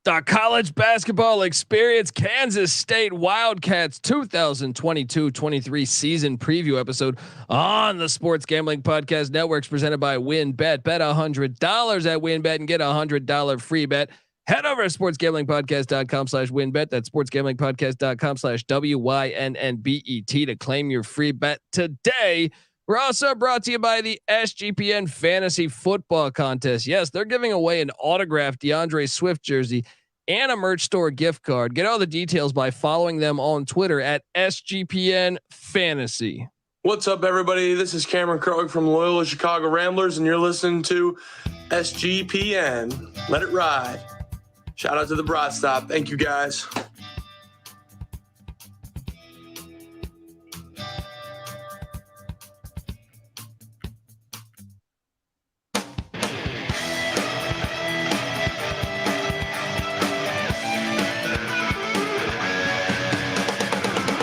The college basketball experience, Kansas State Wildcats 2022-23 season preview episode on the Sports Gambling Podcast Networks, presented by WinBet. Bet $100 at WinBet and get $100 free bet. Head over to sportsgamblingpodcast.com/winbet. That's sportsgamblingpodcast.com/WYNNBET to claim your free bet today. We're also brought to you by the SGPN Fantasy Football Contest. Yes, they're giving away an autographed DeAndre Swift jersey and a merch store gift card. Get all the details by following them on Twitter at SGPN Fantasy. What's up, everybody? This is Cameron Krog from Loyola Chicago Ramblers, and you're listening to SGPN. Let it ride. Shout out to the Broad Stop. Thank you, guys.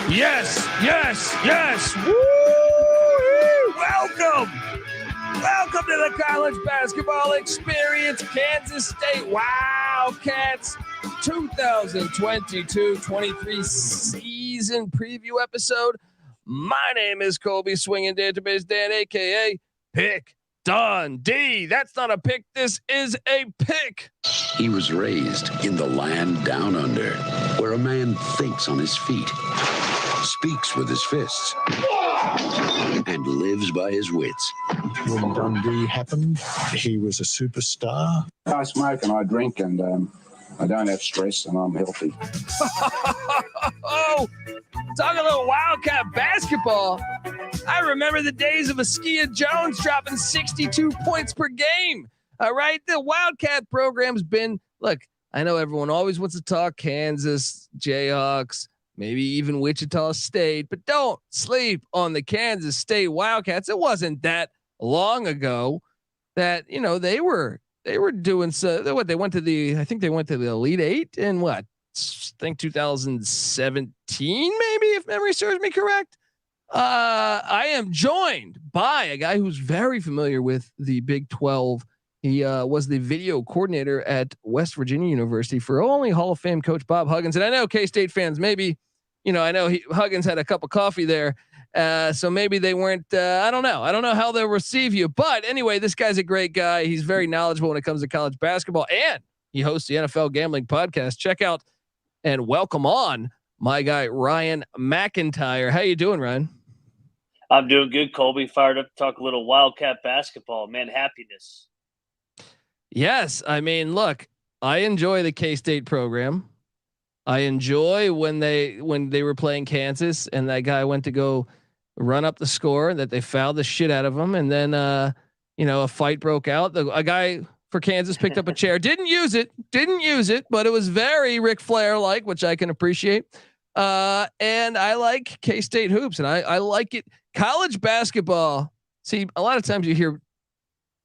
Yes, yes, yes. Woo! Welcome to the college basketball experience, Kansas State Wildcats 2022-23 season preview episode. My name is Colby Swinging Database Dan, aka Pick Dundee. That's not a pick. This is a pick. He was raised in the land down under, where a man thinks on his feet, speaks with his fists, and lives by his wits. When Dundee happened, he was a superstar. I smoke and I drink and I don't have stress and I'm healthy. Oh, talking a little Wildcat basketball. I remember the days of Askia Jones dropping 62 points per game. All right. The Wildcat program's been, look, I know everyone always wants to talk Kansas, Jayhawks, maybe even Wichita State, but don't sleep on the Kansas State Wildcats. It wasn't that long ago that, you know, they were doing so. What, they went to the, I think they went to the Elite Eight in what, I think 2017, maybe, if memory serves me correct. I am joined by a guy who's very familiar with the Big 12. He was the video coordinator at West Virginia University for only Hall of Fame coach Bob Huggins. And I know K-State fans, maybe, you know, I know Huggins had a cup of coffee there. So maybe they weren't, I don't know. I don't know how they'll receive you. But anyway, this guy's a great guy. He's very knowledgeable when it comes to college basketball. And he hosts the NFL Gambling Podcast. Check out and welcome on my guy, Ryan McIntyre. How you doing, Ryan? I'm doing good, Colby. Fired up to talk a little Wildcat basketball. Man, happiness. Yes. I mean, look, I enjoy the K-State program. I enjoy when they were playing Kansas and that guy went to go run up the score, that they fouled the shit out of him. And then, you know, a fight broke out. A guy for Kansas picked up a chair, didn't use it, but it was very Ric Flair-like, which I can appreciate. And I like K-State hoops, and I like it. College basketball. See, a lot of times you hear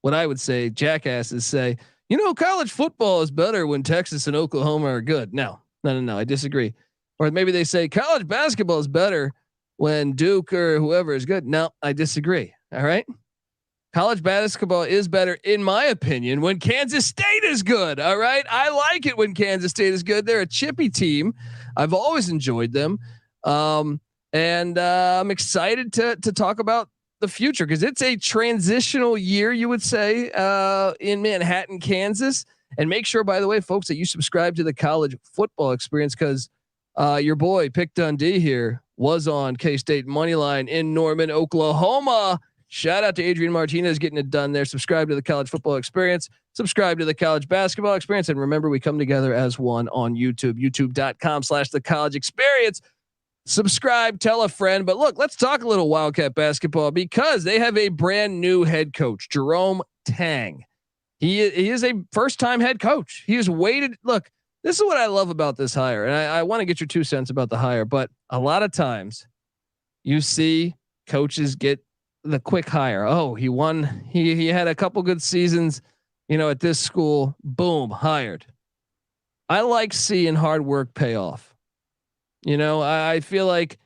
what I would say, jackasses say, you know, college football is better when Texas and Oklahoma are good. No, I disagree. Or maybe they say college basketball is better when Duke or whoever is good. No, I disagree. All right. College basketball is better, in my opinion, when Kansas State is good. All right. I like it when Kansas State is good. They're a chippy team. I've always enjoyed them. And I'm excited to talk about the future, because it's a transitional year, you would say, in Manhattan, Kansas. And make sure, by the way, folks, that you subscribe to the college football experience, because your boy Pick Dundee here was on K-State Moneyline in Norman, Oklahoma. Shout out to Adrian Martinez getting it done there. Subscribe to the college football experience. Subscribe to the college basketball experience. And remember, we come together as one on YouTube, youtube.com/the college experience. Subscribe, tell a friend. But look, let's talk a little Wildcat basketball, because they have a brand new head coach, Jerome Tang. He is a first-time head coach. He has waited. Look, this is what I love about this hire. And I want to get your 2 cents about the hire, but a lot of times you see coaches get the quick hire. Oh, he won. He had a couple good seasons, you know, at this school. Boom, hired. I like seeing hard work pay off. You know, I feel like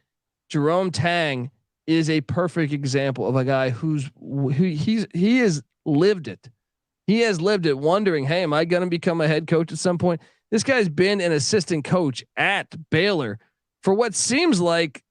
Jerome Tang is a perfect example of a guy he has lived it. He has lived it, wondering, hey, am I going to become a head coach at some point? This guy's been an assistant coach at Baylor for what seems like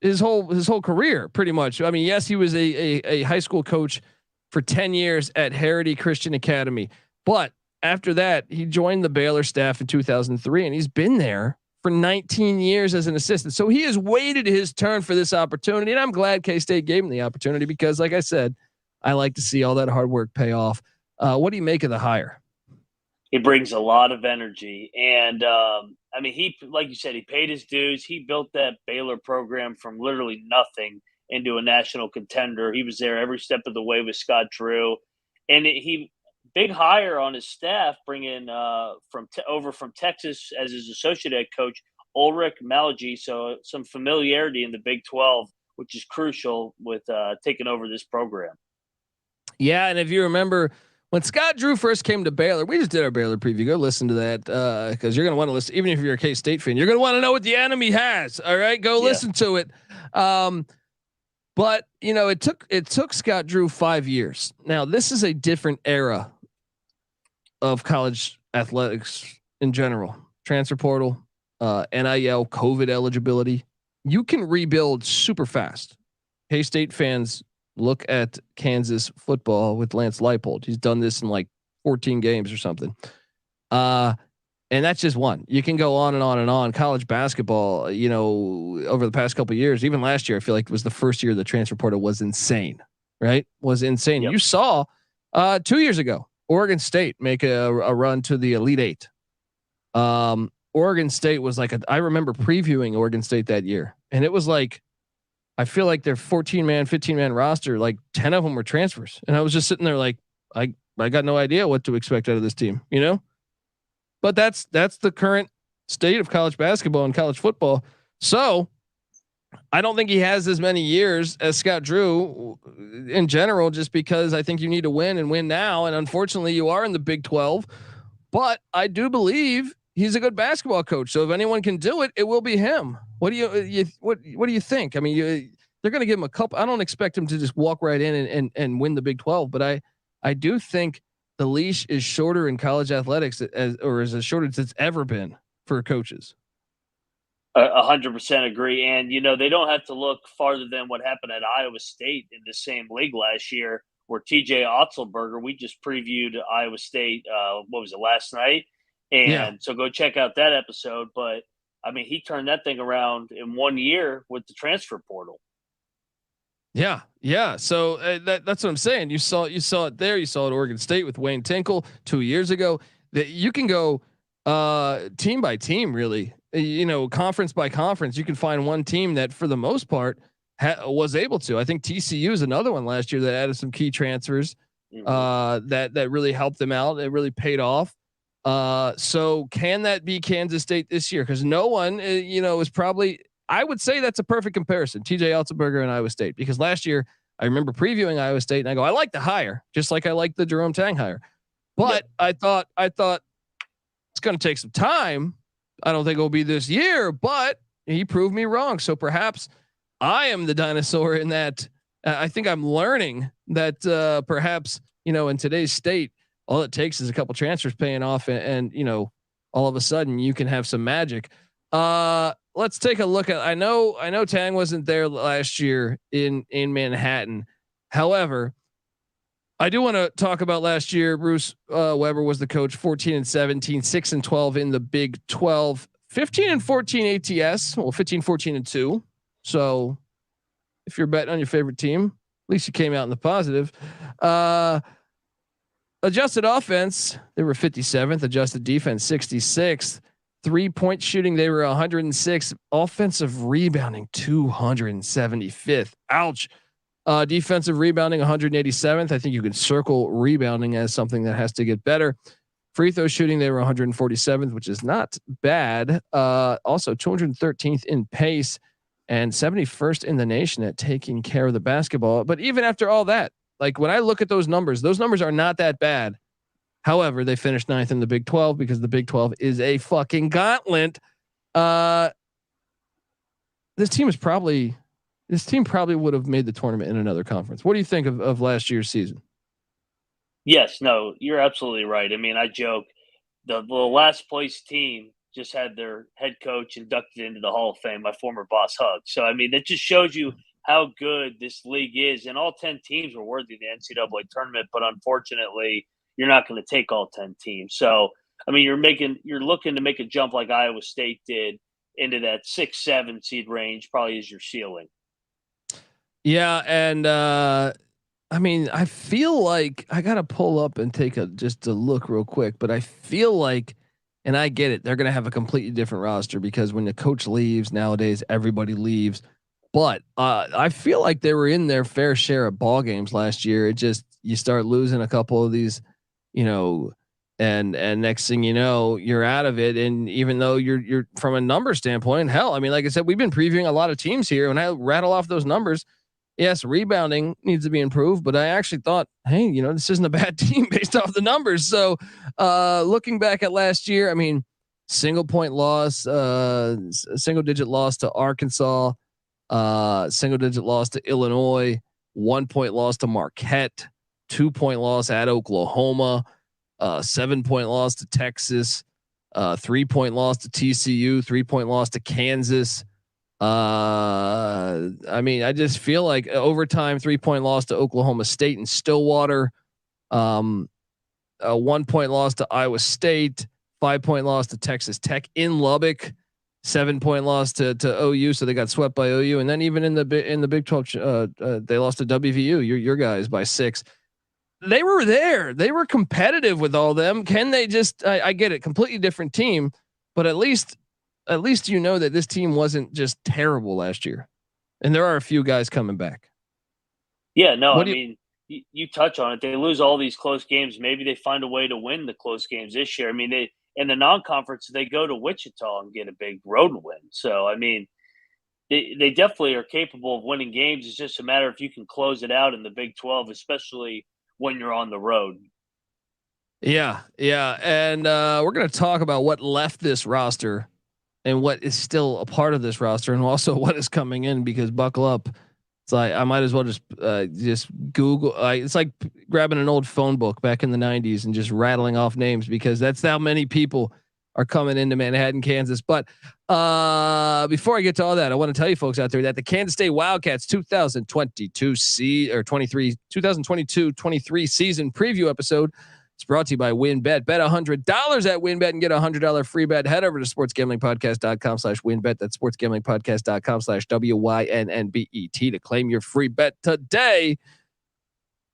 his whole career, pretty much. I mean, yes, he was a high school coach for 10 years at Heritage Christian Academy, but after that, he joined the Baylor staff in 2003, and he's been there for 19 years as an assistant. So he has waited his turn for this opportunity, and I'm glad K-State gave him the opportunity because, like I said, I like to see all that hard work pay off. What do you make of the hire? He brings a lot of energy, and I mean, he, like you said, he paid his dues. He built that Baylor program from literally nothing into a national contender. He was there every step of the way with Scott Drew, and he big hire on his staff, bringing over from Texas as his associate head coach Ulrich Malagy. So some familiarity in the Big 12, which is crucial with taking over this program. Yeah, and if you remember, when Scott Drew first came to Baylor, we just did our Baylor preview. Go listen to that because you're going to want to listen. Even if you're a K-State fan, you're going to want to know what the enemy has. All right, go listen to it. But you know, it took Scott Drew 5 years. Now this is a different era of college athletics in general. Transfer portal, NIL, COVID eligibility. You can rebuild super fast. K-State fans, look at Kansas football with Lance Leipold. He's done this in like 14 games or something. And that's just one. You can go on and on and on. College basketball, you know, over the past couple of years, even last year, I feel like it was the first year the transfer portal was insane, right? Was insane. Yep. You saw 2 years ago, Oregon State make a run to the Elite Eight. Oregon State was like I remember previewing Oregon State that year, and it was like, I feel like their 14-man, 15-man roster, like 10 of them were transfers. And I was just sitting there like, I got no idea what to expect out of this team, you know? But that's the current state of college basketball and college football. So I don't think he has as many years as Scott Drew in general, just because I think you need to win and win now. And unfortunately you are in the Big 12, but I do believe he's a good basketball coach. So if anyone can do it, it will be him. What do you think? I mean, they're going to give him a couple. I don't expect him to just walk right in and win the Big 12, but I do think the leash is shorter in college athletics as short as it's ever been for coaches. 100% agree. And, you know, they don't have to look farther than what happened at Iowa State in the same league last year, where TJ Otzelberger, we just previewed Iowa State. What was it, last night? And so go check out that episode. But I mean, he turned that thing around in 1 year with the transfer portal. Yeah. Yeah. So that's what I'm saying. You saw it there. You saw it at Oregon State with Wayne Tinkle 2 years ago. That you can go team by team, really, you know, conference by conference. You can find one team that for the most part was able to. I think TCU is another one last year that added some key transfers that really helped them out. It really paid off. So can that be Kansas State this year? Because no one, you know, is probably, I would say that's a perfect comparison, TJ Otzelberger and Iowa State, because last year I remember previewing Iowa State and I go, I like the hire, just like I like the Jerome Tang hire, but I thought it's going to take some time. I don't think it'll be this year, but he proved me wrong. So perhaps I am the dinosaur in that. I think I'm learning that perhaps, you know, in today's state, all it takes is a couple transfers paying off, and you know, all of a sudden you can have some magic. Let's take a look at. I know Tang wasn't there last year in Manhattan. However, I do want to talk about last year. Bruce Weber was the coach. 14-17, 6-12 in the Big 12, 15-14 ATS. Well, 15-14-2. So if you're betting on your favorite team, at least you came out in the positive. Adjusted offense, they were 57th. Adjusted defense, 66th. 3-point shooting, they were 106. Offensive rebounding, 275th. Ouch. Defensive rebounding, 187th. I think you can circle rebounding as something that has to get better. Free throw shooting, they were 147th, which is not bad. Also 213th in pace and 71st in the nation at taking care of the basketball. But even after all that, like when I look at those numbers are not that bad. However, they finished 9th in the Big 12 because the Big 12 is a fucking gauntlet. This team probably would have made the tournament in another conference. What do you think of last year's season? Yes, no, you're absolutely right. I mean, I joke the last place team just had their head coach inducted into the Hall of Fame, my former boss Hug. So, I mean, that just shows you how good this league is. And all 10 teams were worthy of the NCAA tournament, but unfortunately, you're not going to take all 10 teams. So, I mean, you're looking to make a jump like Iowa State did into that 6-7 seed range, probably is your ceiling. Yeah. And, I mean, I feel like I got to pull up and take just a look real quick, but I feel like, and I get it, they're going to have a completely different roster because when the coach leaves nowadays, everybody leaves. But I feel like they were in their fair share of ball games last year. It just, you start losing a couple of these, and next thing you know, you're out of it. And even though you're from a number standpoint, hell, I mean, like I said, we've been previewing a lot of teams here, and I rattle off those numbers. Yes, rebounding needs to be improved, but I actually thought, hey, this isn't a bad team based off the numbers. So, looking back at last year, I mean, single digit loss to Arkansas, single digit loss to Illinois, 1 point loss to Marquette, 2 point loss at Oklahoma, 7 point loss to Texas, 3 point loss to TCU, 3 point loss to Kansas. I mean, I just feel like overtime 3 point loss to Oklahoma State and Stillwater, a 1 point loss to Iowa State, 5 point loss to Texas Tech in Lubbock, 7 point loss to OU. So they got swept by OU. And then even in the Big 12, they lost to WVU, your guys, by 6. They were there. They were competitive with all them. Can they just, I get it, completely different team, but at least that this team wasn't just terrible last year, and there are a few guys coming back. Yeah, no, you touch on it. They lose all these close games. Maybe they find a way to win the close games this year. I mean, they in the non-conference, they go to Wichita and get a big road win. So, I mean, they definitely are capable of winning games. It's just a matter if you can close it out in the Big 12, especially when you're on the road. Yeah. And we're going to talk about what left this roster and what is still a part of this roster, and also what is coming in, because buckle up. It's like, I might as well just Google. It's like grabbing an old phone book back in the 90s and just rattling off names, because that's how many people are coming into Manhattan, Kansas. But before I get to all that, I want to tell you folks out there that the Kansas State Wildcats 2022 season preview episode, it's brought to you by WinBet. Bet $100 at WinBet and get a $100 free bet. Head over to sportsgamblingpodcast.com/WinBet. That's sportsgamblingpodcast.com/WYNNBET to claim your free bet today.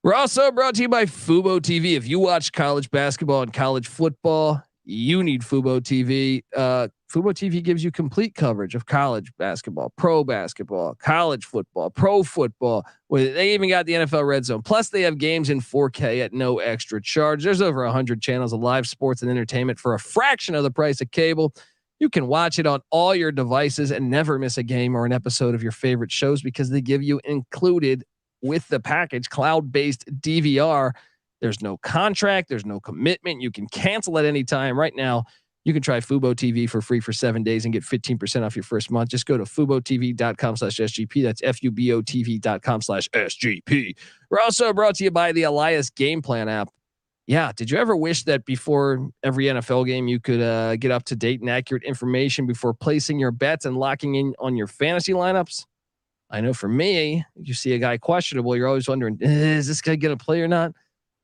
We're also brought to you by Fubo TV. If you watch college basketball and college football, you need Fubo TV. Fubo TV gives you complete coverage of college basketball, pro basketball, college football, pro football. They even got the NFL Red Zone. Plus, they have games in 4K at no extra charge. There's over 100 channels of live sports and entertainment for a fraction of the price of cable. You can watch it on all your devices and never miss a game or an episode of your favorite shows, because they give you included with the package cloud-based DVR. There's no contract. There's no commitment. You can cancel at any time. Right now, you can try Fubo TV for free for 7 days and get 15% off your first month. Just go to FuboTV.com/SGP. That's FUBOTV.com/SGP. We're also brought to you by the Elias Game Plan app. Yeah. Did you ever wish that before every NFL game, you could get up to date and accurate information before placing your bets and locking in on your fantasy lineups? I know for me, you see a guy questionable, you're always wondering, is this guy going to play or not?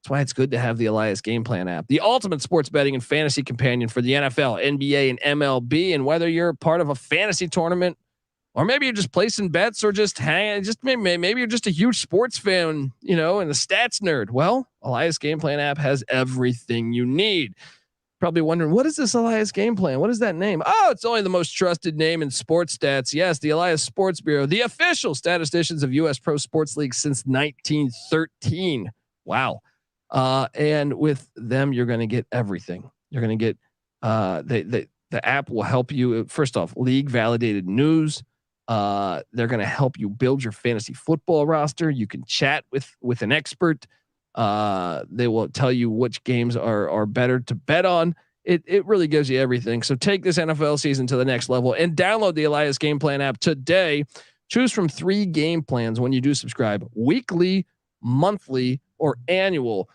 That's why it's good to have the Elias Game Plan app, the ultimate sports betting and fantasy companion for the NFL, NBA, and MLB. And whether you're part of a fantasy tournament, or maybe you're just placing bets, or just maybe you're just a huge sports fan, and a stats nerd. Well, Elias Game Plan app has everything you need. Probably wondering, what is this Elias Game Plan? What is that name? Oh, it's only the most trusted name in sports stats. Yes, the Elias Sports Bureau, the official statisticians of U.S. Pro Sports League since 1913. Wow. And with them, you're going to get everything. You're going to get the app will help you. First off, league validated news. They're going to help you build your fantasy football roster. You can chat with an expert. They will tell you which games are better to bet on. It really gives you everything. So take this NFL season to the next level and download the Elias Game Plan app today. Choose from 3 game plans when you do subscribe: weekly, monthly, or annual.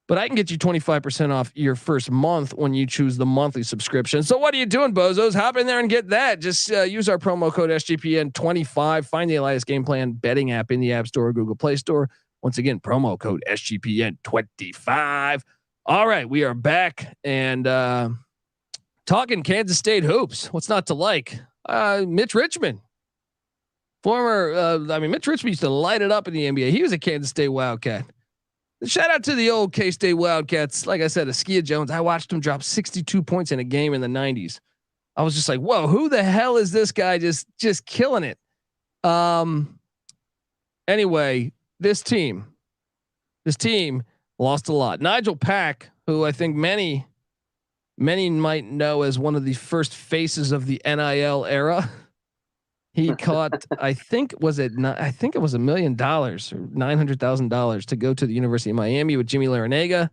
but I can get you 25% off your first month when you choose the monthly subscription. So what are you doing, bozos? Hop in there and get that. Just use our promo code SGPN25. Find the Elias Game Plan betting app in the App Store or Google Play Store. Once again, promo code SGPN25. All right, we are back and talking Kansas State hoops. What's not to like? Mitch Richmond. Mitch Richmond used to light it up in the NBA. He was a Kansas State Wildcat. Shout out to the old K-State Wildcats. Like I said, Ezeagu Jones, I watched him drop 62 points in a game in the 90s. I was just like, whoa, who the hell is this guy just killing it? Anyway, this team lost a lot. Nijel Pack, who I think many might know as one of the first faces of the NIL era. He caught, I think it was $1 million or $900,000 to go to the University of Miami with Jimmy Larinaga,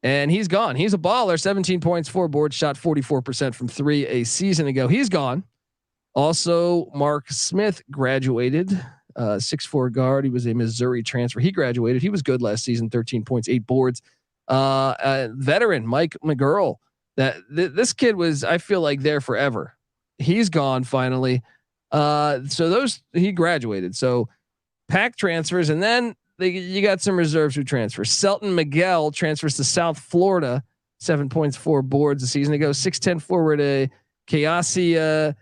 and he's gone. He's a baller. 17 points, 4 boards, shot 44% from 3 a season ago. He's gone. Also, Mark Smith graduated, 6'4" guard. He was a Missouri transfer. He graduated. He was good last season. 13 points, 8 boards. Veteran Mike McGuirl. This kid was, I feel like, there forever. He's gone finally. He graduated. So Pack transfers, and then you got some reserves who transfer. Selton Miguel transfers to South Florida, 7 points, 4 boards a season ago. 6'10" forward, Kaosi.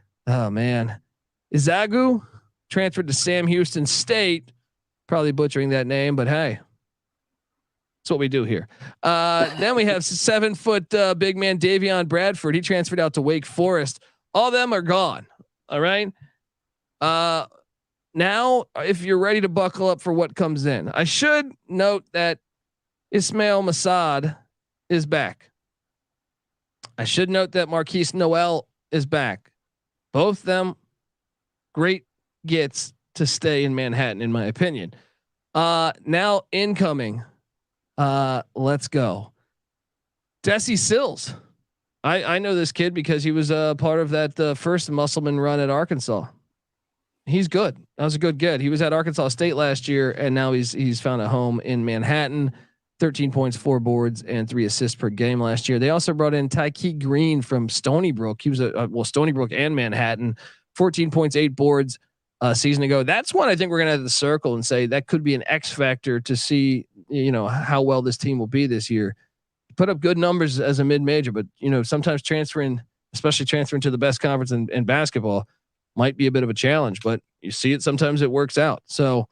Ezeagu transferred to Sam Houston State. Probably butchering that name, but hey, that's what we do here. Then we have 7 foot big man Davion Bradford. He transferred out to Wake Forest. All of them are gone. All right. Now, if you're ready to buckle up for what comes in, I should note that Ismail Masad is back. I should note that Marquise Noel is back. Both them great gets to stay in Manhattan, in my opinion. Now incoming, let's go. Desi Sills. I know this kid because he was part of that first Musselman run at Arkansas. He's good. That was a good get. He was at Arkansas State last year, and now he's found a home in Manhattan. 13 points, 4 boards, and 3 assists per game last year. They also brought in Tyke Green from Stony Brook. He was Stony Brook and Manhattan. 14 points, 8 boards a season ago. That's one I think we're gonna have to circle and say that could be an X factor to see how well this team will be this year. Put up good numbers as a mid-major, but sometimes especially transferring to the best conference in basketball, might be a bit of a challenge, but you see it. Sometimes it works out. So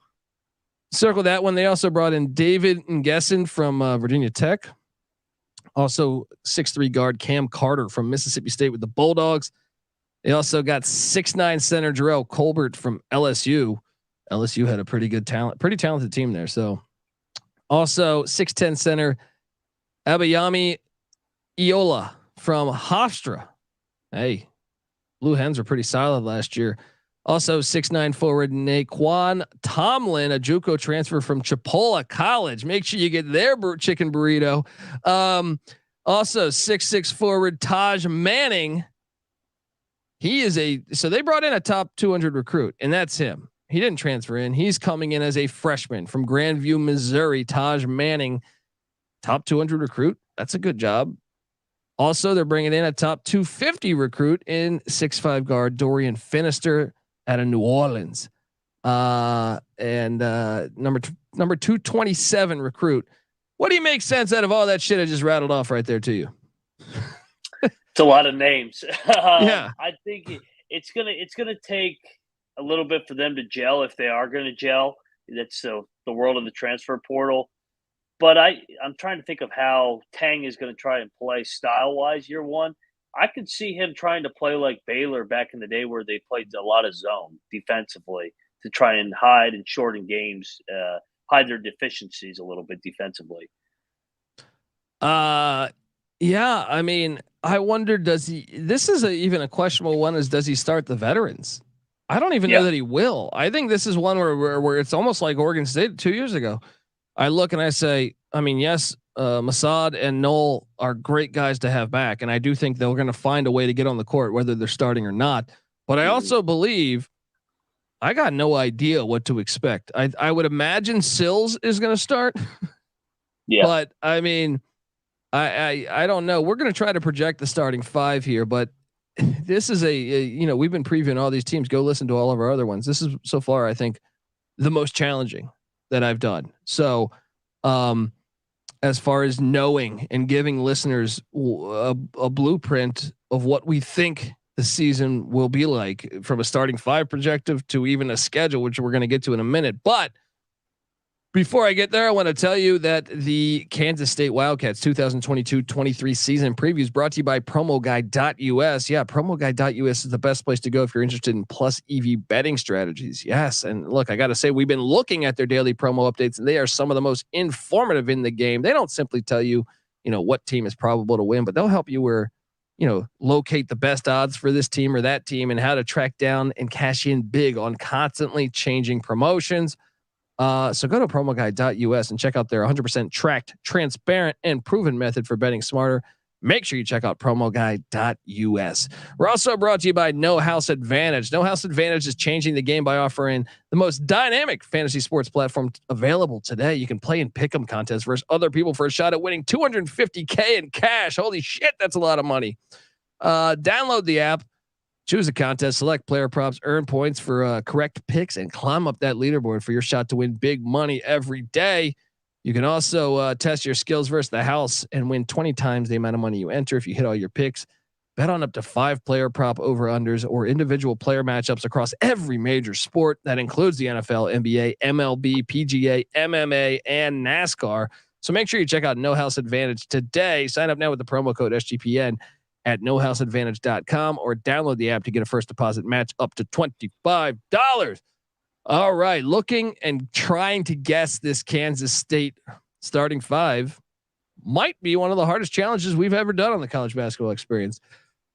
circle that one. They also brought in David Ngessen from Virginia Tech. Also 6'3" guard Cam Carter from Mississippi State with the Bulldogs. They also got 6'9" center Jarrell Colbert from LSU. LSU had a pretty talented team there. So also 6'10" center Abayami Iola from Hofstra. Hey, Blue Hens were pretty solid last year. Also 6'9" forward Naquan Tomlin, a JUCO transfer from Chipola College. Make sure you get their chicken burrito. Also 6'6" forward Taj Manning. So they brought in a top 200 recruit, and that's him. He didn't transfer in. He's coming in as a freshman from Grandview, Missouri. Taj Manning, top 200 recruit. That's a good job. Also, they're bringing in a top 250 recruit in 6'5" guard Dorian Finister out of New Orleans, and number 227 recruit. What do you make sense out of all that shit I just rattled off right there to you? It's a lot of names. Yeah, I think it's gonna take a little bit for them to gel if they are going to gel. That's the world of the transfer portal. But I'm trying to think of how Tang is going to try and play style-wise year one. I could see him trying to play like Baylor back in the day where they played a lot of zone defensively to try and hide and shorten games, hide their deficiencies a little bit defensively. Yeah, I mean, I wonder, this is even a questionable one, does he start the veterans? I don't even know that he will. I think this is one where it's almost like Oregon State 2 years ago. I look and I say, I mean, yes, Masad and Noel are great guys to have back. And I do think they're going to find a way to get on the court, whether they're starting or not. But I also believe I got no idea what to expect. I would imagine Sills is going to start. Yeah. But I mean, I don't know. We're going to try to project the starting five here, but this is we've been previewing all these teams. Go listen to all of our other ones. This is so far, I think, the most challenging that I've done. So, as far as knowing and giving listeners a blueprint of what we think the season will be like from a starting five projective to even a schedule, which we're going to get to in a minute. But before I get there, I want to tell you that the Kansas State Wildcats 2022-23 season previews brought to you by promoguide.us. Yeah, promoguide.us is the best place to go if you're interested in plus EV betting strategies. Yes. And look, I got to say, we've been looking at their daily promo updates, and they are some of the most informative in the game. They don't simply tell you, what team is probable to win, but they'll help you locate the best odds for this team or that team and how to track down and cash in big on constantly changing promotions. So go to promoguide.us and check out their 100% tracked, transparent, and proven method for betting smarter. Make sure you check out promoguide.us. We're also brought to you by No House Advantage. No House Advantage is changing the game by offering the most dynamic fantasy sports platform available today. You can play in pick'em contests versus other people for a shot at winning $250K in cash. Holy shit, that's a lot of money. Download the app. Choose a contest, select player props, earn points for correct picks, and climb up that leaderboard for your shot to win big money every day. You can also test your skills versus the house and win 20 times the amount of money you enter if you hit all your picks. Bet on up to 5 player prop over-unders or individual player matchups across every major sport. That includes the NFL, NBA, MLB, PGA, MMA, and NASCAR. So make sure you check out No House Advantage today. Sign up now with the promo code SGPN at nohouseadvantage.com or download the app to get a first deposit match up to $25. All right. Looking and trying to guess this Kansas State starting five might be one of the hardest challenges we've ever done on the college basketball experience.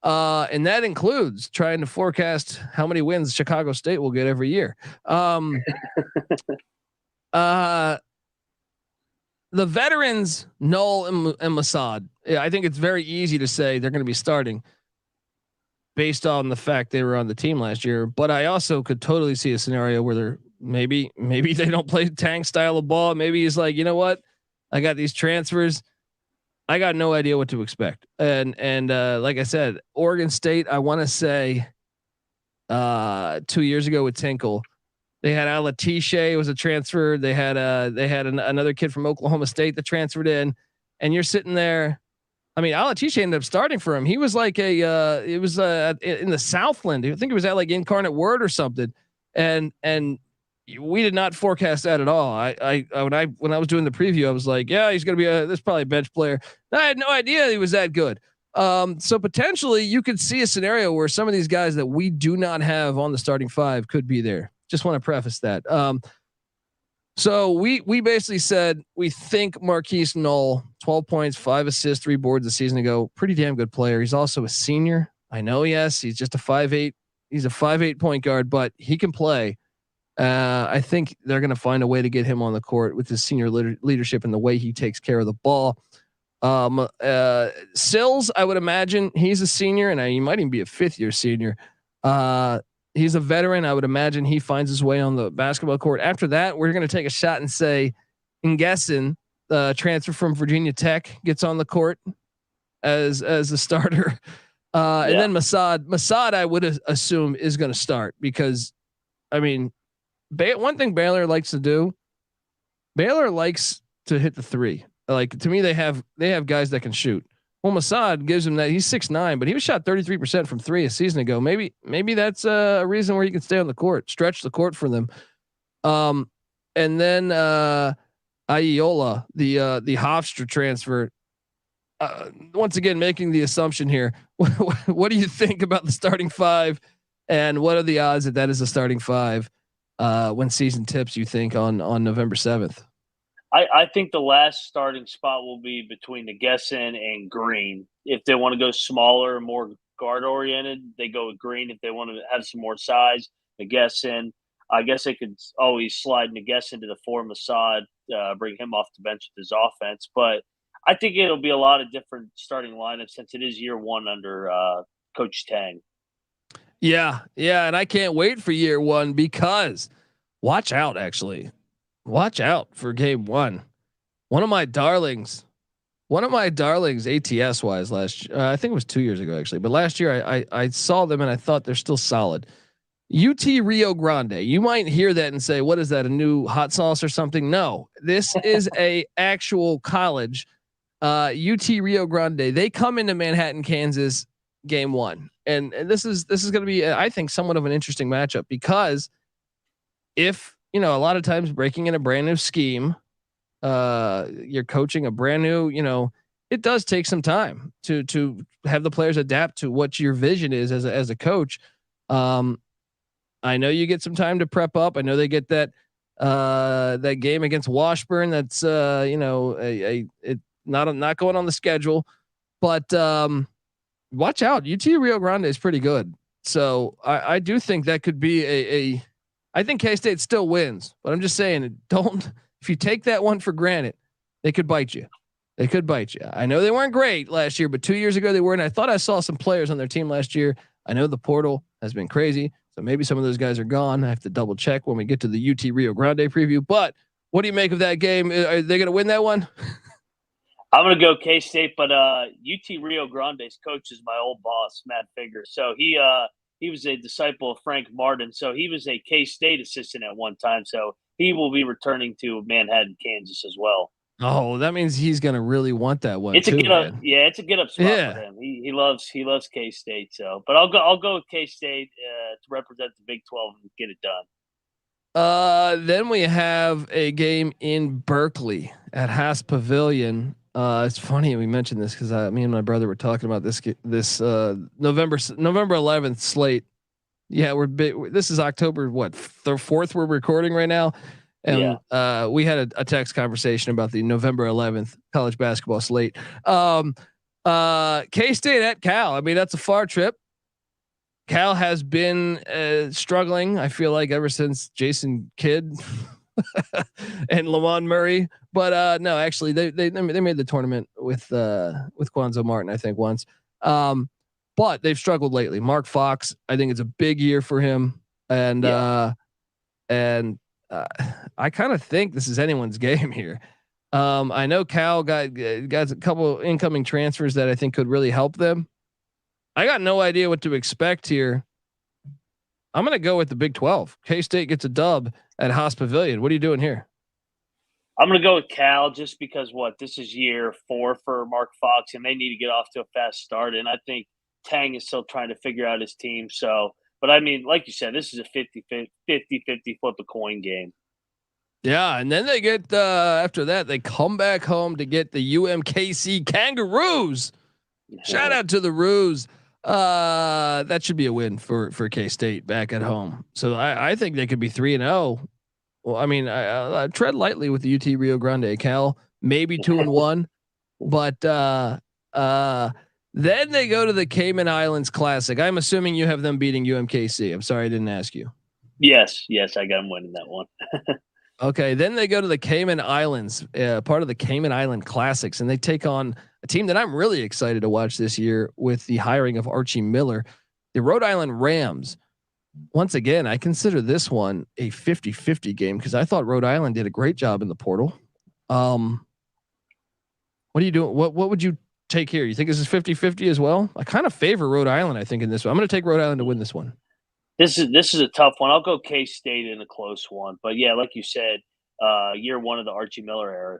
And that includes trying to forecast how many wins Chicago State will get every year. The veterans, Null and Masad, I think it's very easy to say they're going to be starting based on the fact they were on the team last year. But I also could totally see a scenario where they're maybe they don't play Tang style of ball. Maybe he's like, you know what? I got these transfers. I got no idea what to expect. And like I said, Oregon State, I want to say 2 years ago with Tinkle, they had Alatishe was a transfer. They had another kid from Oklahoma State that transferred in, and you're sitting there. I mean, Alatishe ended up starting for him. He was like in the Southland. I think it was at like Incarnate Word or something. And we did not forecast that at all. When I was doing the preview, I was like, yeah, he's going to be this probably a bench player. I had no idea he was that good. So potentially you could see a scenario where some of these guys that we do not have on the starting five could be there. Just want to preface that. So we basically said we think Marquise Null, 12 points, 5 assists, 3 boards a season ago. Pretty damn good player. He's also a senior. I know. Yes, he's just a 5'8". He's a 5'8" point guard, but he can play. I think they're going to find a way to get him on the court with his senior leadership and the way he takes care of the ball. Sills, I would imagine he's a senior, and he might even be a 5th-year senior. He's a veteran. I would imagine he finds his way on the basketball court. After that, we're going to take a shot and say, Nguesson, the transfer from Virginia Tech, gets on the court as a starter. And then Masad, I would assume is going to start because, I mean, one thing Baylor likes to do, Baylor likes to hit the three. Like, to me, they have guys that can shoot. Well, Masad gives him that. He's 6'9", but he was shot 33% from 3 a season ago. Maybe that's a reason where he can stay on the court, stretch the court for them. And then Ayola, the Hofstra transfer. Once again, making the assumption here. What do you think about the starting five, and what are the odds that is a starting five when season tips? You think on November 7th? I think the last starting spot will be between Nguesson and Green. If they want to go smaller, more guard oriented, they go with Green. If they want to have some more size, Nguesson. I guess they could always slide Nguesson to the 4, Masad, bring him off the bench with his offense. But I think it'll be a lot of different starting lineups since it is year one under Coach Tang. Yeah, and I can't wait for year one because watch out for game one. One of my darlings ATS wise I think it was 2 years ago actually, but last year I saw them and I thought they're still solid. UT Rio Grande. You might hear that and say, what is that? A new hot sauce or something? No, this is a actual college. UT Rio Grande. They come into Manhattan, Kansas game 1. And this is going to be, I think, somewhat of an interesting matchup because if, a lot of times breaking in a brand new scheme, you're coaching a brand new, it does take some time to have the players adapt to what your vision is as a coach. I know you get some time to prep up. I know they get that game against Washburn. That's not going on the schedule, but watch out. UT Rio Grande is pretty good. So I do think that could be I think K-State still wins, but I'm just saying if you take that one for granted, they could bite you. I know they weren't great last year, but 2 years ago they were. And I thought I saw some players on their team last year. I know the portal has been crazy. So maybe some of those guys are gone. I have to double check when we get to the UT Rio Grande preview, but what do you make of that game? Are they going to win that one? I'm going to go K-State, but UT Rio Grande's coach is my old boss, Matt Finger. So he was a disciple of Frank Martin. So he was a K-State assistant at one time. So he will be returning to Manhattan, Kansas as well. Oh, that means he's going to really want that one. It's a get up. Yeah, it's a get up spot for him. He loves K-State. So, but I'll go with K-State to represent the Big 12 and get it done. Then we have a game in Berkeley at Haas Pavilion. It's funny we mentioned this because me and my brother were talking about this November 11th slate. Yeah, this is October 4th we're recording right now, and we had a text conversation about the November 11th college basketball slate. K-State at Cal. I mean, that's a far trip. Cal has been struggling, I feel like, ever since Jason Kidd and Lamont Murray. But no, actually, they made the tournament with Quanzo Martin, I think, once. But they've struggled lately. Mark Fox, I think it's a big year for him, and I kind of think this is anyone's game here. I know Cal got a couple incoming transfers that I think could really help them. I got no idea what to expect here. I'm going to go with the Big 12. K-State gets a dub at Haas Pavilion. What are you doing here? I'm going to go with Cal just because this is year 4 for Mark Fox and they need to get off to a fast start. And I think Tang is still trying to figure out his team. So, but I mean, like you said, this is a 50-50 flip a coin game. Yeah. And then they get, after that, they come back home to get the UMKC Kangaroos. Shout out to the Roos. That should be a win for K-State back at home. So I think they could be 3-0. Well, I mean, I tread lightly with the UT Rio Grande. Cal maybe 2-1, but then they go to the Cayman Islands Classic. I'm assuming you have them beating UMKC. I'm sorry I didn't ask you. Yes, I got them winning that one. Okay, then they go to the Cayman Islands, part of the Cayman Island Classics, and they take on a team that I'm really excited to watch this year with the hiring of Archie Miller, the Rhode Island Rams. Once again, I consider this one a 50-50 game because I thought Rhode Island did a great job in the portal. What are you doing? What would you take here? You think this is 50-50 as well? I kind of favor Rhode Island, I think, in this one. I'm going to take Rhode Island to win this one. This is a tough one. I'll go K-State in a close one. But yeah, like you said, year 1 of the Archie Miller era.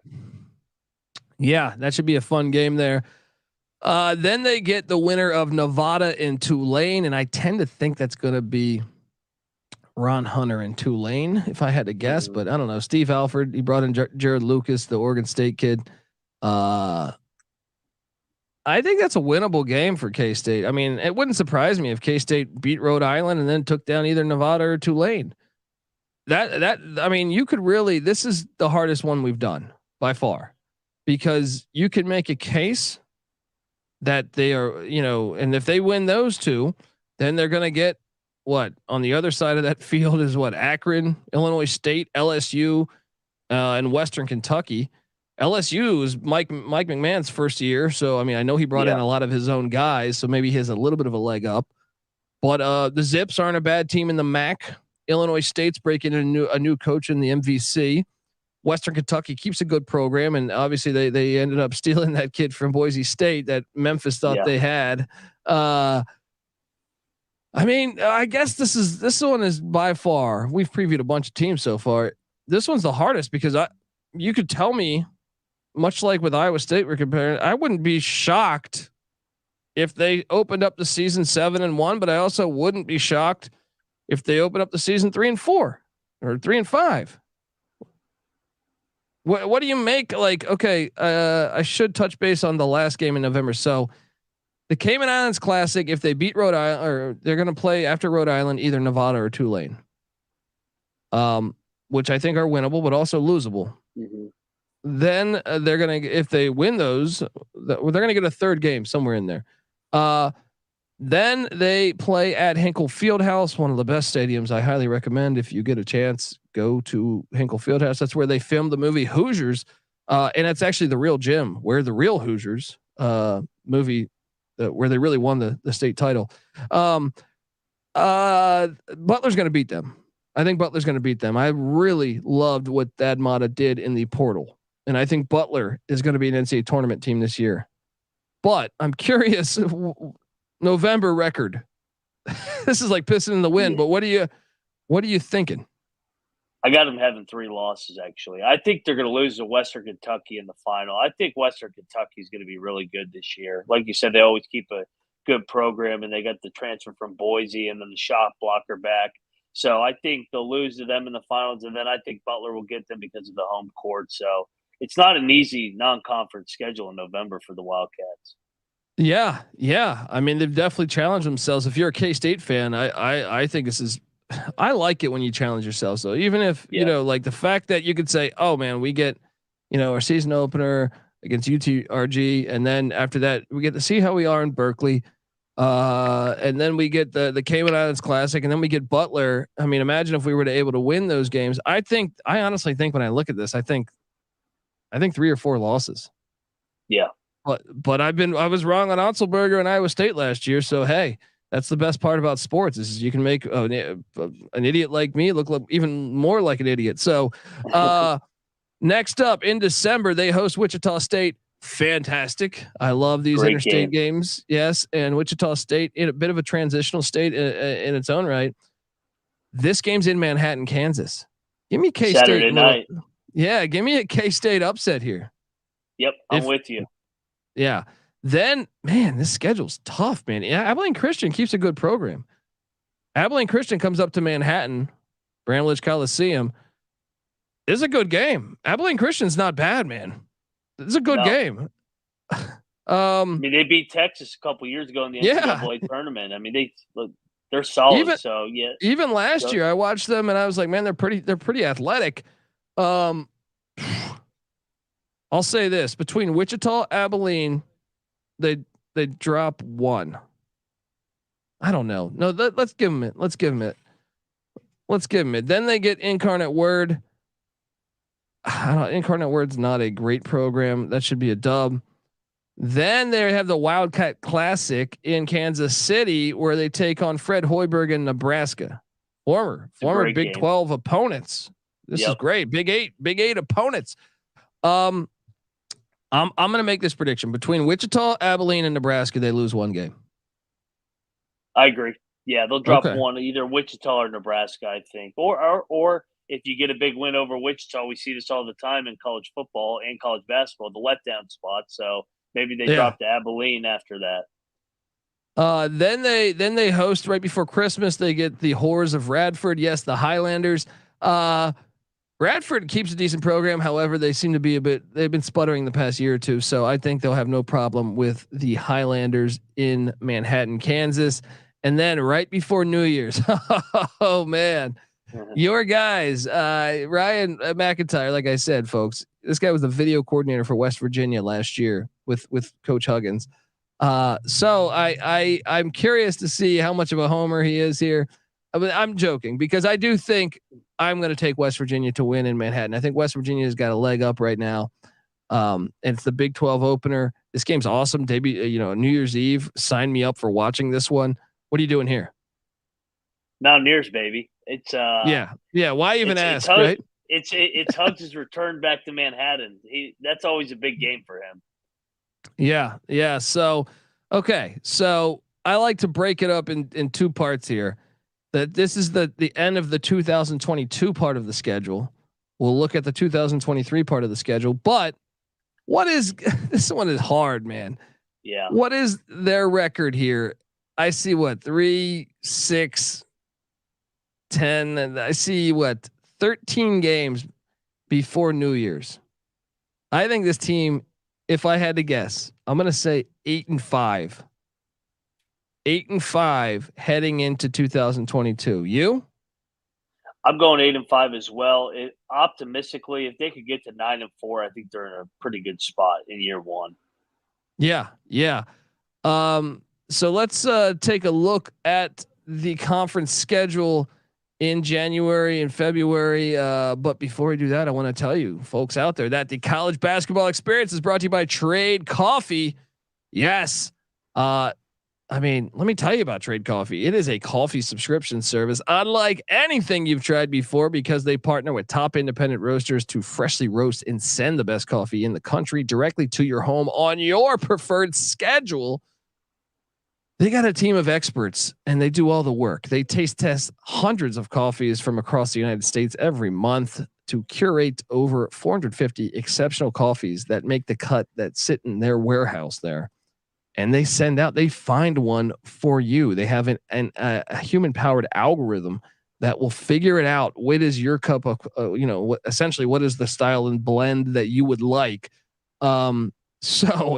Yeah, that should be a fun game there. Then they get the winner of Nevada and Tulane, and I tend to think that's going to be Ron Hunter and Tulane, if I had to guess. But I don't know. Steve Alford, he brought in Jared Lucas, the Oregon State kid. I think that's a winnable game for K-State. I mean, it wouldn't surprise me if K-State beat Rhode Island and then took down either Nevada or Tulane. I mean, you could really. This is the hardest one we've done by far, because you can make a case that they are, and if they win those two, then they're going to get what on the other side of that field is Akron, Illinois State, LSU, and Western Kentucky. LSU is Mike McMahon's first year. So, I mean, I know he brought in a lot of his own guys, so maybe he has a little bit of a leg up, but the Zips aren't a bad team in the MAC. Illinois State's breaking a new coach in the MVC. Western Kentucky keeps a good program, and obviously they ended up stealing that kid from Boise State that Memphis thought they had. I mean, I guess this one is by far, we've previewed a bunch of teams so far. This one's the hardest because you could tell me, much like with Iowa State, we're comparing. I wouldn't be shocked if they opened up the season 7-1, but I also wouldn't be shocked if they open up the season 3-4 or 3-5. What do you make? Like, okay, I should touch base on the last game in November. So the Cayman Islands Classic, if they beat Rhode Island, or they're going to play after Rhode Island, either Nevada or Tulane, which I think are winnable, but also losable. Mm-hmm. Then they're going to, if they win those, they're going to get a third game somewhere in there. Then they play at Hinkle Fieldhouse, one of the best stadiums. I highly recommend, if you get a chance, go to Hinkle Fieldhouse. That's where they filmed the movie Hoosiers. And it's actually the real gym where the real Hoosiers movie, where they really won the state title. Butler's going to beat them. I think Butler's going to beat them. I really loved what Thad Matta did in the portal. And I think Butler is going to be an NCAA tournament team this year. But I'm curious, November record. This is like pissing in the wind, but what are you thinking? I got them having 3 losses, actually. I think they're going to lose to Western Kentucky in the final. I think Western Kentucky is going to be really good this year. Like you said, they always keep a good program, and they got the transfer from Boise and then the shot blocker back. So I think they'll lose to them in the finals, and then I think Butler will get them because of the home court. So it's not an easy non-conference schedule in November for the Wildcats. Yeah. I mean, they've definitely challenged themselves. If you're a K-State fan, I think this is, I like it when you challenge yourself. So even if, you know, like the fact that you could say, oh man, we get, you know, our season opener against UTRG. And then after that, we get to see how we are in Berkeley. And then we get the Cayman Islands Classic, and then we get Butler. I mean, imagine if we were able to win those games. I honestly think when I look at this, I think 3 or 4 losses. Yeah. But I was wrong on Otzelberger and Iowa State last year. So, hey, that's the best part about sports is you can make an idiot like me look like even more like an idiot. So next up in December, they host Wichita State. Fantastic. I love these Great interstate games. Yes. And Wichita State in a bit of a transitional state in its own right. This game's in Manhattan, Kansas. Give me K-State. Saturday night. Yeah. Give me a K-State upset here. Yep. I'm with you. Yeah. Then, man, this schedule's tough, man. Yeah, Abilene Christian keeps a good program. Abilene Christian comes up to Manhattan, Bramlage Coliseum. This is a good game. Abilene Christian's not bad, man. This is a good game. I mean, they beat Texas a couple years ago in the NCAA tournament. I mean, they're solid. Even last year, I watched them and I was like, man, they're pretty athletic. I'll say this: between Wichita, Abilene, they drop 1. I don't know. No, let's give them it. Let's give them it. Then they get Incarnate Word. Incarnate Word's not a great program. That should be a dub. Then they have the Wildcat Classic in Kansas City, where they take on Fred Hoiberg in Nebraska. Former Big 12 opponents. This is great. Big 8 opponents. I'm going to make this prediction: between Wichita, Abilene, and Nebraska, they lose 1 game. I agree. Yeah, they'll drop 1, either Wichita or Nebraska, I think. Or if you get a big win over Wichita, we see this all the time in college football and college basketball, the letdown spot. So maybe they drop to Abilene after that. Then they host right before Christmas. They get the Horrors of Bradford. Yes, the Highlanders. Bradford keeps a decent program. However, they seem to be they've been sputtering the past year or two. So I think they'll have no problem with the Highlanders in Manhattan, Kansas. And then right before New Year's, oh man, your guys, Ryan McIntyre, like I said, folks, this guy was the video coordinator for West Virginia last year with Coach Huggins. So I'm curious to see how much of a homer he is here. I mean, I'm joking because I do think I'm going to take West Virginia to win in Manhattan. I think West Virginia has got a leg up right now. And it's the Big 12 opener. This game's awesome. Debut, New Year's Eve. Sign me up for watching this one. What are you doing here? Mountaineers, baby. It's yeah. Why even ask? Right? It's Hugs' return back to Manhattan. That's always a big game for him. Yeah. So, okay. So I like to break it up in two parts here. That this is the end of the 2022 part of the schedule. We'll look at the 2023 part of the schedule, but what is this one is hard, man. Yeah. What is their record here? I see 3, 6, 10, and I see 13 games before New Year's. I think this team, if I had to guess, I'm going to say 8-5. 8-5 heading into 2022. You? I'm going 8-5 as well. Optimistically, if they could get to 9-4, I think they're in a pretty good spot in year one. Yeah. So let's take a look at the conference schedule in January and February. But before we do that, I want to tell you folks out there that the college basketball experience is brought to you by Trade Coffee. Yes. Let me tell you about Trade Coffee. It is a coffee subscription service unlike anything you've tried before because they partner with top independent roasters to freshly roast and send the best coffee in the country directly to your home on your preferred schedule. They got a team of experts and they do all the work. They taste test hundreds of coffees from across the United States every month to curate over 450 exceptional coffees that make the cut that sit in their warehouse there. And they find one for you. They have a human powered algorithm that will figure it out. What is your cup of, essentially what is the style and blend that you would like? So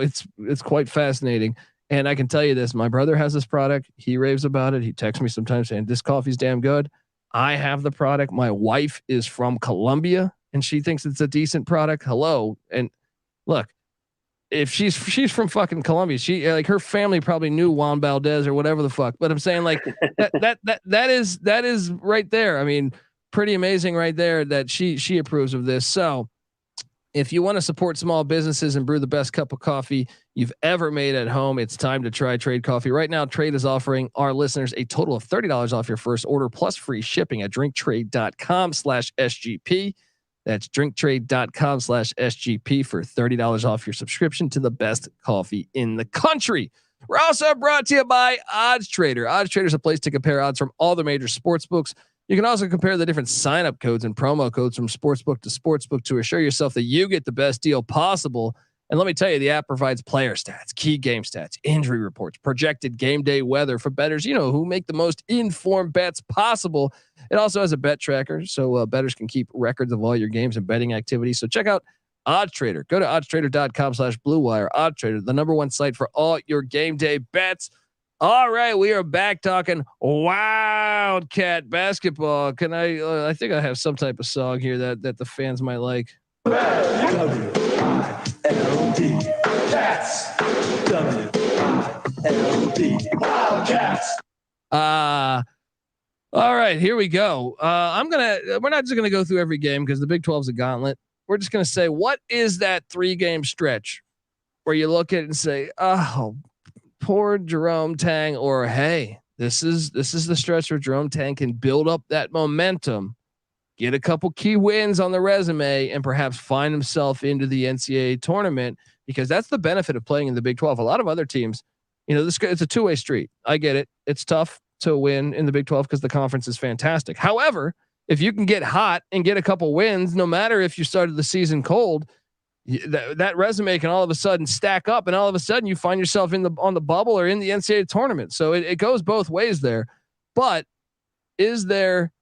it's quite fascinating. And I can tell you this, my brother has this product. He raves about it. He texts me sometimes saying this coffee's damn good. I have the product. My wife is from Colombia and she thinks it's a decent product. Hello. And look, if she's from fucking Colombia, she her family probably knew Juan Valdez or whatever the fuck. But I'm saying that is right there. I mean, pretty amazing right there that she approves of this. So if you want to support small businesses and brew the best cup of coffee you've ever made at home, it's time to try Trade Coffee. Right now, Trade is offering our listeners a total of $30 off your first order plus free shipping at drinktrade.com/SGP. That's drinktrade.com/SGP for $30 off your subscription to the best coffee in the country. We're also brought to you by Odds Trader. Odds Trader is a place to compare odds from all the major sports books. You can also compare the different sign-up codes and promo codes from sportsbook to sportsbook to assure yourself that you get the best deal possible. And let me tell you, the app provides player stats, key game stats, injury reports, projected game day weather for bettors, who make the most informed bets possible. It also has a bet tracker, so bettors can keep records of all your games and betting activities. So check out Odds Trader. Go to oddstrader.com/Blue Wire. Odds Trader, the #1 site for all your game day bets. All right, we are back talking Wildcat basketball. Can I think I have some type of song here that the fans might like. W-I-L-D Cats. W-I-L-D Wildcats. All right, here we go. We're not just gonna go through every game because the Big 12 is a gauntlet. We're just gonna say, what is that 3-game stretch where you look at it and say, oh, poor Jerome Tang, or hey, this is the stretch where Jerome Tang can build up that momentum, get a couple key wins on the resume, and perhaps find himself into the NCAA tournament, because that's the benefit of playing in the Big 12. A lot of other teams, it's a two-way street. I get it. It's tough to win in the Big 12 because the conference is fantastic. However, if you can get hot and get a couple wins, no matter if you started the season cold, that resume can all of a sudden stack up, and all of a sudden you find yourself on the bubble or in the NCAA tournament. So it goes both ways there. But is there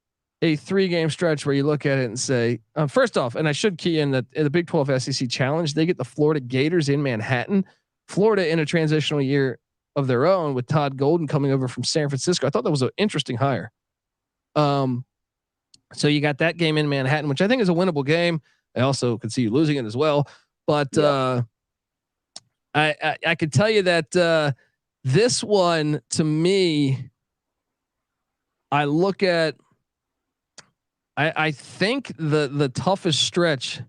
a 3-game stretch where you look at it and say, first off, and I should key in that in the Big 12 SEC Challenge, they get the Florida Gators in Manhattan. Florida in a transitional year of their own with Todd Golden coming over from San Francisco. I thought that was an interesting hire. So you got that game in Manhattan, which I think is a winnable game. I also could see you losing it as well, but I could tell you that this one, to me, I look at. I think the toughest stretch,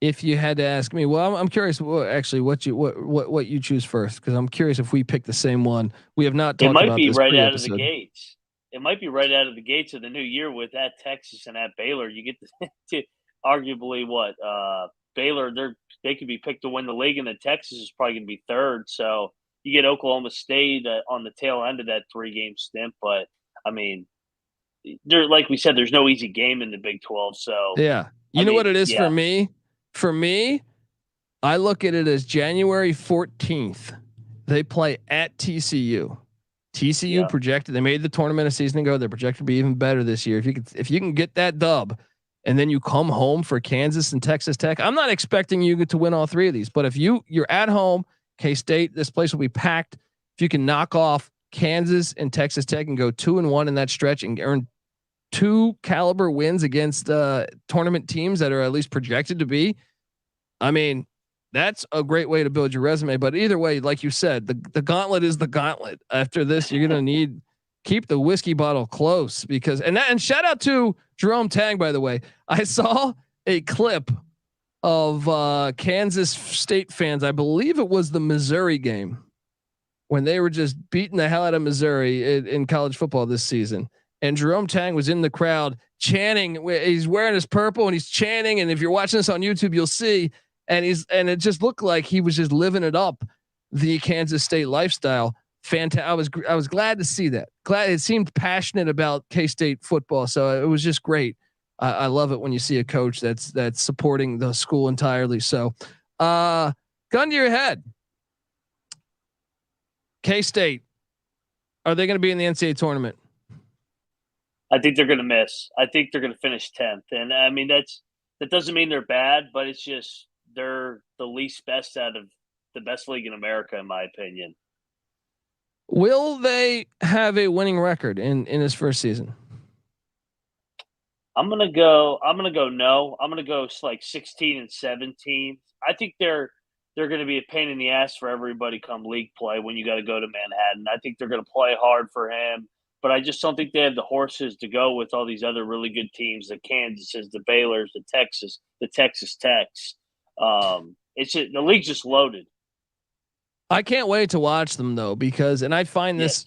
if you had to ask me, well, I'm curious. Actually, what you choose first, because I'm curious if we pick the same one. We have not talked about this. It might be right out of the gates. it might be right out of the gates of the new year with at Texas and at Baylor. You get to arguably what Baylor, they could be picked to win the league, and then Texas is probably going to be third. So you get Oklahoma State on the tail end of that 3-game stint. But I mean, like we said, there's no easy game in the Big 12. So yeah, you know what it is for me. For me, I look at it as January 14th. They play at TCU. TCU projected, they made the tournament a season ago. They're projected to be even better this year. If you can get that dub, and then you come home for Kansas and Texas Tech, I'm not expecting you to win all 3 of these, but if you're at home, K-State, this place will be packed. If you can knock off Kansas and Texas Tech and go 2-1 in that stretch and earn 2 caliber wins against tournament teams that are at least projected to be, I mean, that's a great way to build your resume. But either way, like you said, the gauntlet is the gauntlet. After this, you're going to keep the whiskey bottle close because, and shout out to Jerome Tang, by the way. I saw a clip of Kansas State fans. I believe it was the Missouri game when they were just beating the hell out of Missouri in college football this season. And Jerome Tang was in the crowd chanting. He's wearing his purple and he's chanting. And if you're watching this on YouTube, you'll see. And it just looked like he was just living it up, the Kansas State lifestyle. Fantastic. I was glad to see that. Glad it seemed passionate about K-State football. So it was just great. I love it when you see a coach that's supporting the school entirely. So, gun to your head. K-State, are they going to be in the NCAA tournament? I think they're going to miss. I think they're going to finish 10th. And I mean, that doesn't mean they're bad, but it's just, they're the least best out of the best league in America, in my opinion. Will they have a winning record in his first season? I'm gonna go no. I'm gonna go like 16-17. I think they're gonna be a pain in the ass for everybody come league play when you got to go to Manhattan. I think they're gonna play hard for him, but I just don't think they have the horses to go with all these other really good teams, the Kansases, the Baylors, the Texas Techs. It's just, the league's just loaded. I can't wait to watch them though, because, and I find this,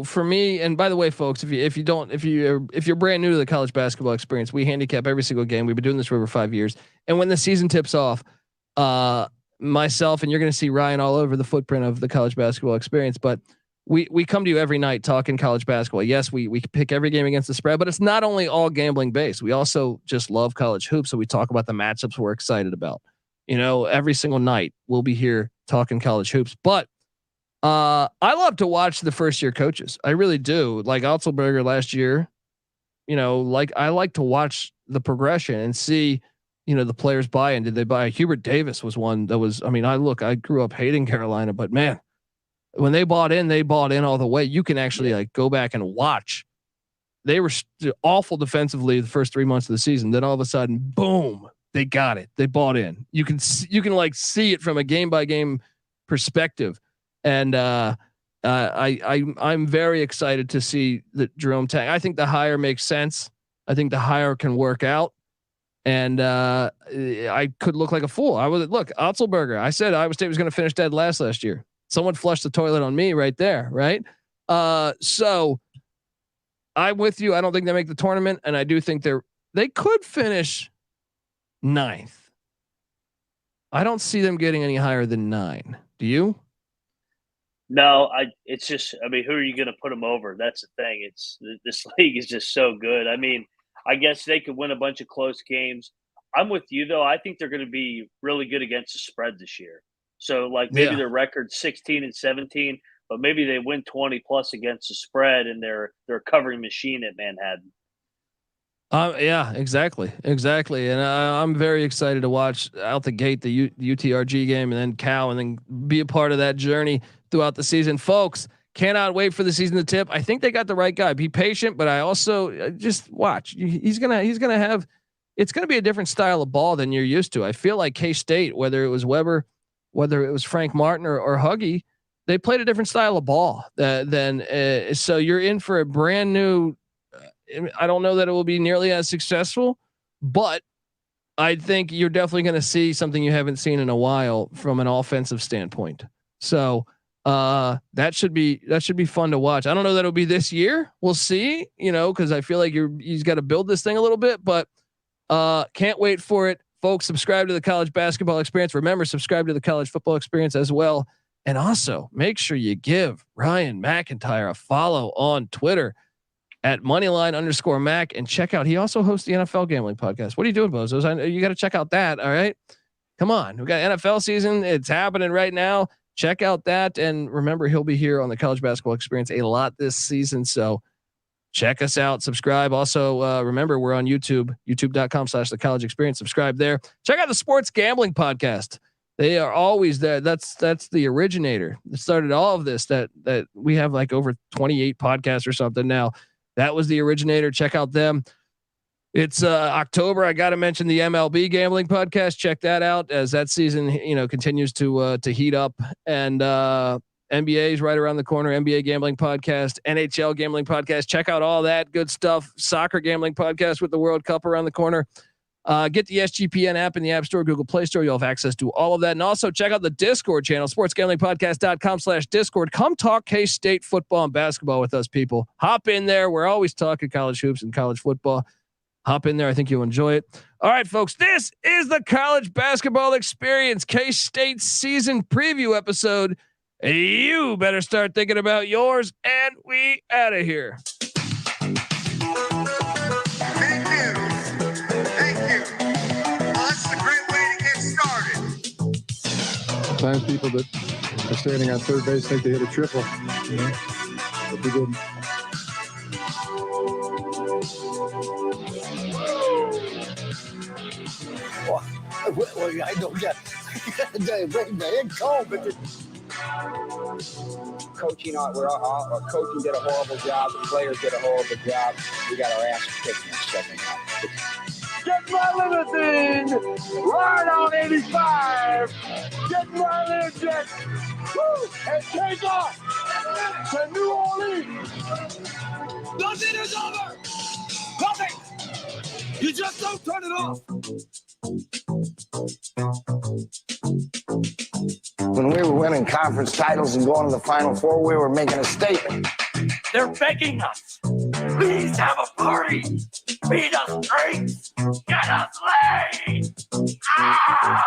for me, and by the way, folks, if you're brand new to the college basketball experience, we handicap every single game. We've been doing this for over 5 years. And when the season tips off, myself, and you're going to see Ryan all over the footprint of the college basketball experience, but we come to you every night talking college basketball. Yes, we pick every game against the spread, but it's not only all gambling based. We also just love college hoops. So we talk about the matchups we're excited about. Every single night we'll be here talking college hoops, but I love to watch the first year coaches. I really do. Like Otzelberger last year, I like to watch the progression and see, the players buy in. Did they buy? Hubert Davis was one that was, I grew up hating Carolina, but man, when they bought in all the way. You can actually go back and watch. They were awful defensively the first 3 months of the season. Then all of a sudden, boom, they got it. They bought in. You can see it from a game by game perspective. And I'm very excited to see that Jerome Tang. I think the hire makes sense. I think the hire can work out. And I could look like a fool. Look, Otzelberger. I said Iowa State was going to finish dead last year. Someone flushed the toilet on me right there, right? So I'm with you. I don't think they make the tournament, and I do think they could finish 9th. I don't see them getting any higher than 9. Do you? No, it's just, who are you going to put them over? That's the thing. This league is just so good. I guess they could win a bunch of close games. I'm with you though. I think they're going to be really good against the spread this year. So maybe their record 16-17, but maybe they win 20 plus against the spread, and they're a covering machine at Manhattan. Yeah, exactly. And I'm very excited to watch out the gate the UTRG game, and then Cal, and then be a part of that journey throughout the season, folks. Cannot wait for the season to tip. I think they got the right guy. Be patient, but I also just watch. He's gonna have. It's gonna be a different style of ball than you're used to. I feel like K-State, whether it was Weber, whether it was Frank Martin or Huggy, they played a different style of ball than. So you're in for a brand new. I don't know that it will be nearly as successful, but I think you're definitely going to see something you haven't seen in a while from an offensive standpoint. So That should be fun to watch. I don't know that it'll be this year. We'll see, cause I feel like he's got to build this thing a little bit, but can't wait for it. Folks, subscribe to the College Basketball Experience. Remember, subscribe to the College Football Experience as well. And also make sure you give Ryan McIntyre a follow on Twitter at Moneyline_Mac, and check out, he also hosts the NFL gambling podcast. What are you doing, Bozos? You got to check out that. All right. Come on. We got NFL season. It's happening right now. Check out that. And remember, he'll be here on the College Basketball Experience a lot this season. So check us out, subscribe. Also, remember, we're on YouTube, youtube.com/the college experience. Subscribe there. Check out the Sports Gambling Podcast. They are always there. That's the originator that started all of this, that we have like over 28 podcasts or something now. That was the originator. Check out them. It's October. I got to mention the MLB Gambling Podcast. Check that out as that season, continues to heat up, and NBA is right around the corner. NBA Gambling Podcast, NHL Gambling Podcast. Check out all that good stuff. Soccer Gambling Podcast with the World Cup around the corner. Get the SGPN app in the App Store, Google Play Store. You'll have access to all of that. And also check out the Discord channel, sportsgamblingpodcast.com/Discord. Come talk K-State football and basketball with us, people. Hop in there. We're always talking college hoops and college football. Hop in there. I think you'll enjoy it. All right, folks, this is the College Basketball Experience K-State season preview episode. You better start thinking about yours, and we out of here. Thank you. Well, that's a great way to get started. Sometimes people that are standing on third base think they hit a triple, but they didn't. Well, I don't get man, cold, but coaching, our coaching did a horrible job. The players did a horrible job. We got our asses kicked in the second half. Get my limousine right on 85. Get my Learjet, and take off to New Orleans. Nothing is over. Nothing. You just don't turn it off. When we were winning conference titles and going to the Final Four, we were making a statement. They're begging us. Please have a party. Feed us drinks. Get us laid. Ow!